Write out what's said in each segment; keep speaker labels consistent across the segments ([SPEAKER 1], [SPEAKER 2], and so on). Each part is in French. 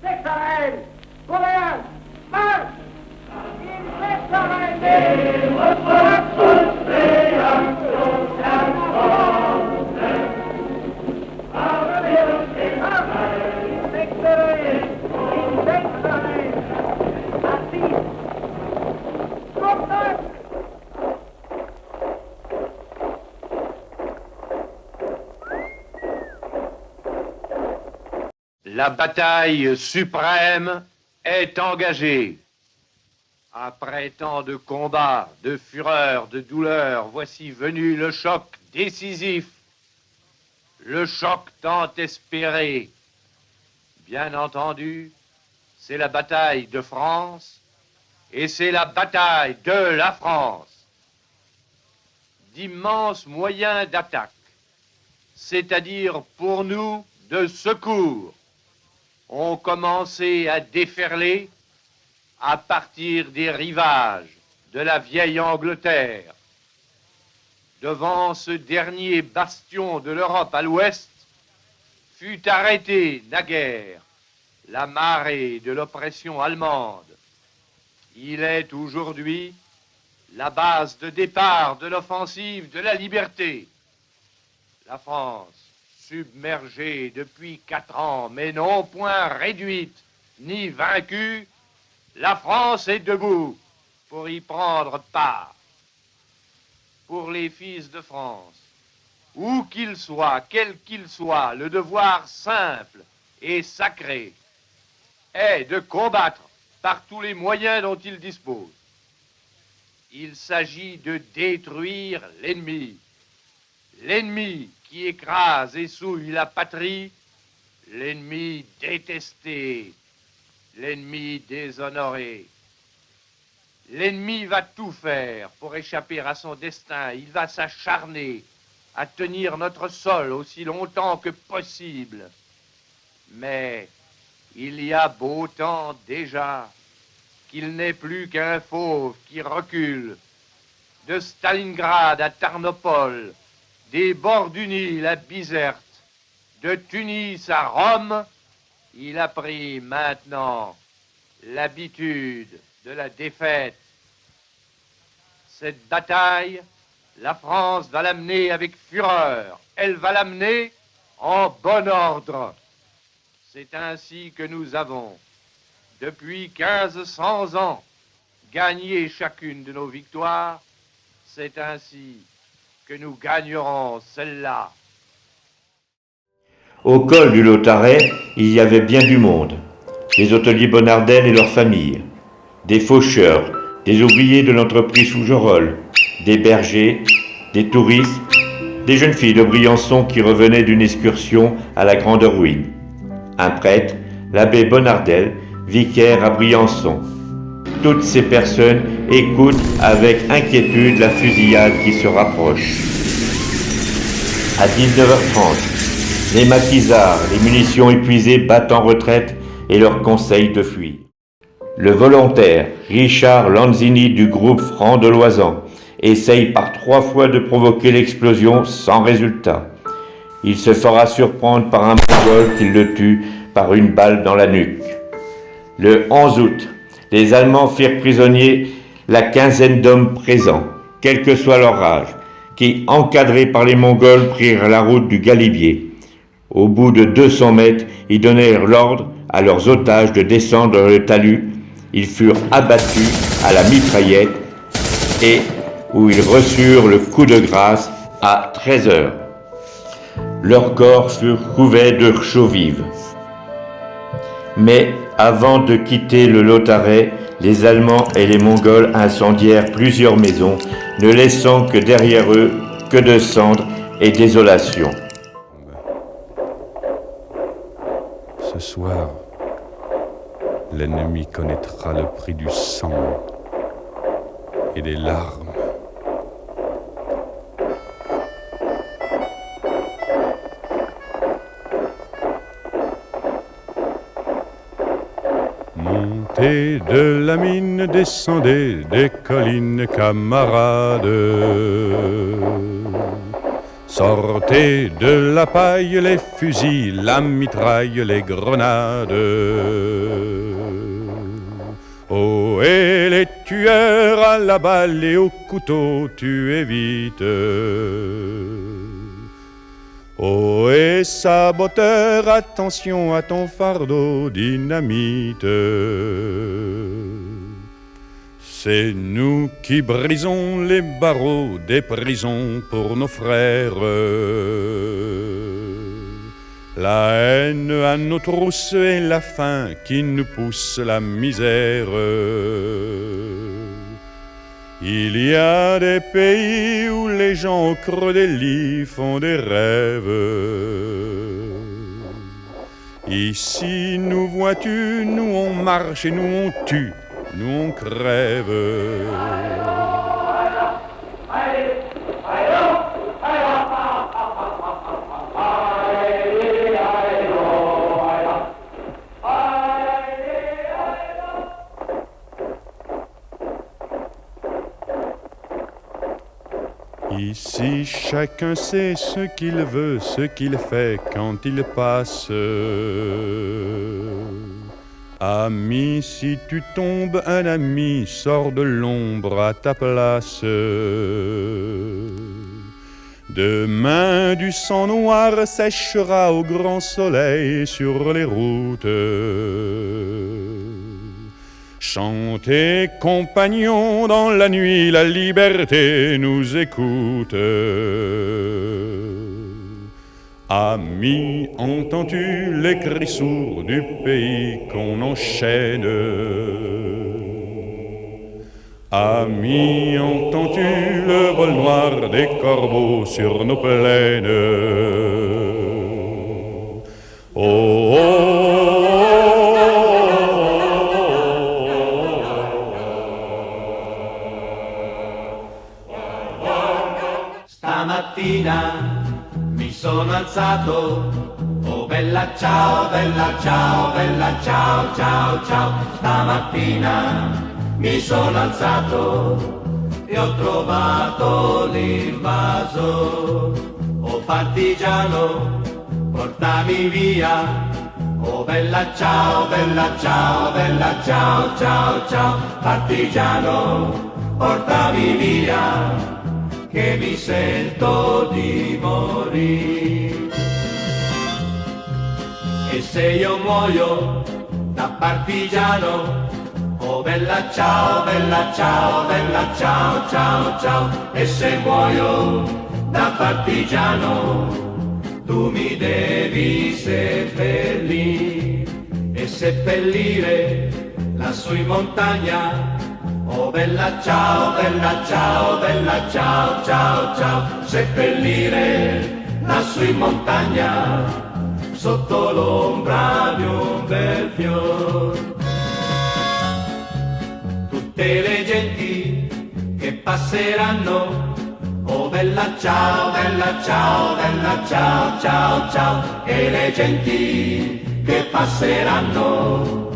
[SPEAKER 1] s'arrête. Coréens, marche. Il s'arrête.
[SPEAKER 2] La bataille suprême est engagée. Après tant de combats, de fureur, de douleur, voici venu le choc décisif, le choc tant espéré. Bien entendu, c'est la bataille de France et c'est la bataille de la France. D'immenses moyens d'attaque, c'est-à-dire pour nous de secours, ont commencé à déferler à partir des rivages de la vieille Angleterre. Devant ce dernier bastion de l'Europe à l'ouest, fut arrêtée naguère la marée de l'oppression allemande. Il est aujourd'hui la base de départ de l'offensive de la liberté. La France, submergée depuis 4 ans, mais non point réduite ni vaincue, la France est debout pour y prendre part. Pour les fils de France, où qu'ils soient, quels qu'ils soient, le devoir simple et sacré est de combattre par tous les moyens dont ils disposent. Il s'agit de détruire l'ennemi. L'ennemi qui écrase et souille la patrie, l'ennemi détesté, l'ennemi déshonoré. L'ennemi va tout faire pour échapper à son destin. Il va s'acharner à tenir notre sol aussi longtemps que possible. Mais il y a beau temps déjà qu'il n'est plus qu'un fauve qui recule. De Stalingrad à Tarnopol, des bords du Nil à Bizerte, de Tunis à Rome, il a pris maintenant l'habitude de la défaite. Cette bataille, la France va l'amener avec fureur. Elle va l'amener en bon ordre. C'est ainsi que nous avons, depuis 1500 ans, gagné chacune de nos victoires. C'est ainsi que nous gagnerons celle-là.
[SPEAKER 3] Au col du Lautaret, il y avait bien du monde. Les hôteliers Bonardel et leurs familles, des faucheurs, des ouvriers de l'entreprise Fougerolles, des bergers, des touristes, des jeunes filles de Briançon qui revenaient d'une excursion à la Grande Ruine. Un prêtre, l'abbé Bonardel, vicaire à Briançon. Toutes ces personnes écoutent avec inquiétude la fusillade qui se rapproche. À 19h30, les maquisards, les munitions épuisées battent en retraite et leur conseillent de fuir. Le volontaire Richard Lanzini du groupe Franc de Loisan essaye par 3 fois de provoquer l'explosion sans résultat. Il se fera surprendre par un Mongol qui le tue par une balle dans la nuque. Le 11 août, les Allemands firent prisonnier la quinzaine d'hommes présents, quel que soit leur âge, qui, encadrés par les Mongols, prirent la route du Galibier. Au bout de 200 mètres, ils donnèrent l'ordre à leurs otages de descendre le talus. Ils furent abattus à la mitraillette et où ils reçurent le coup de grâce à 13 heures. Leurs corps furent couverts de chaux vives. Mais avant de quitter le Lautaret, les Allemands et les Mongols incendièrent plusieurs maisons, ne laissant que derrière eux que de cendres et désolation.
[SPEAKER 4] Ce soir, l'ennemi connaîtra le prix du sang et des larmes. Montez de la mine, descendez des collines, camarades. Sortez de la paille les fusils, la mitraille, les grenades. Oh, et les tueurs à la balle et au couteau, tuez vite. Oh, et saboteur, attention à ton fardeau, dynamite. C'est nous qui brisons les barreaux des prisons pour nos frères. La haine à nos trousses et la faim qui nous pousse la misère. Il y a des pays où les gens au creux des lits font des rêves. Ici, nous vois-tu, nous on marche et nous on tue, nous on crève. Ici, chacun sait ce qu'il veut, ce qu'il fait quand il passe. Ami, si tu tombes, un ami sort de l'ombre à ta place. Demain, du sang noir séchera au grand soleil sur les routes. Chantez, compagnons, dans la nuit, la liberté nous écoute. Amis, entends-tu les cris sourds du pays qu'on enchaîne? Amis, entends-tu le vol noir des corbeaux sur nos plaines? Oh, oh,
[SPEAKER 5] Stamattina mi sono alzato, oh bella ciao, bella ciao, bella ciao, ciao, ciao. Stamattina mi sono alzato e ho trovato l'invaso. Oh partigiano, portami via, oh bella ciao, bella ciao, bella ciao, ciao, ciao. Partigiano, portami via, che mi sento di morire. E se io muoio da partigiano, oh bella ciao, bella ciao, bella ciao, ciao, ciao. E se muoio da partigiano, tu mi devi seppellire. E seppellire lassù in montagna, oh bella ciao, bella ciao, bella ciao, ciao, ciao. Seppellire lassù in montagna, sotto l'ombra di un bel fior. Tutte le genti che passeranno, oh bella ciao, bella ciao, bella ciao, ciao, ciao. E le genti che passeranno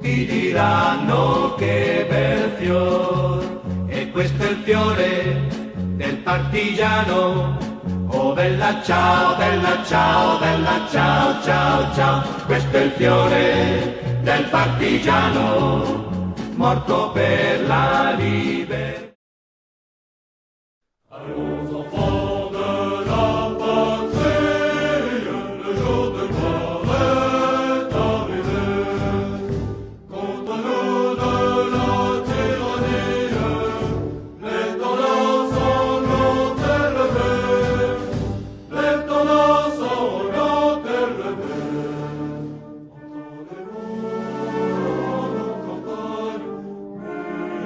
[SPEAKER 5] ti diranno che bel fior. E questo è il fiore del partigiano, oh bella ciao, bella ciao, bella ciao, ciao, ciao. Questo è il fiore del partigiano, morto per la libertà. Allons enfants de la patrie, le jour de gloire est arrivé. Contre nous de la tyrannie, l'étendard sanglant élevé, l'étendard sanglant élevé. Entendez-vous en nos campagnes,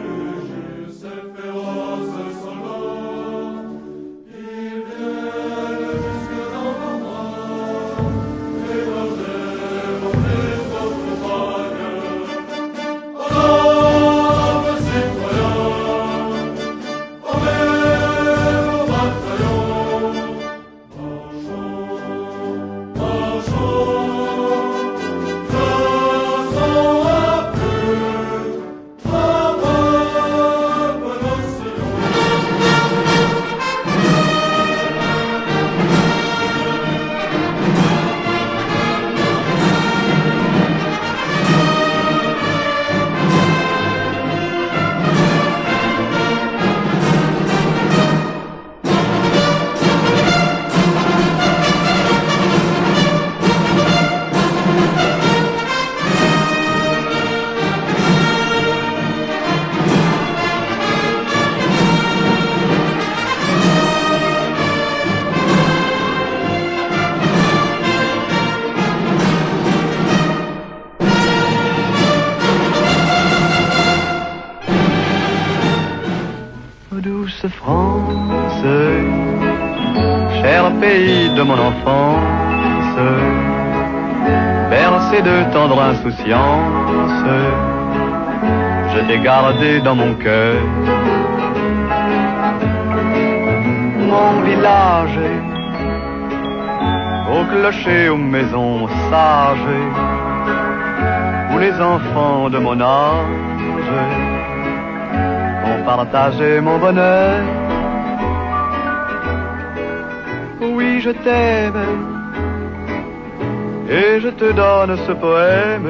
[SPEAKER 5] mugir ces
[SPEAKER 6] pays de mon enfance, bercé de tendre insouciance, je t'ai gardé dans mon cœur. Mon village, au clocher, aux maisons sages, où les enfants de mon âge ont partagé mon bonheur. Oui, je t'aime, et je te donne ce poème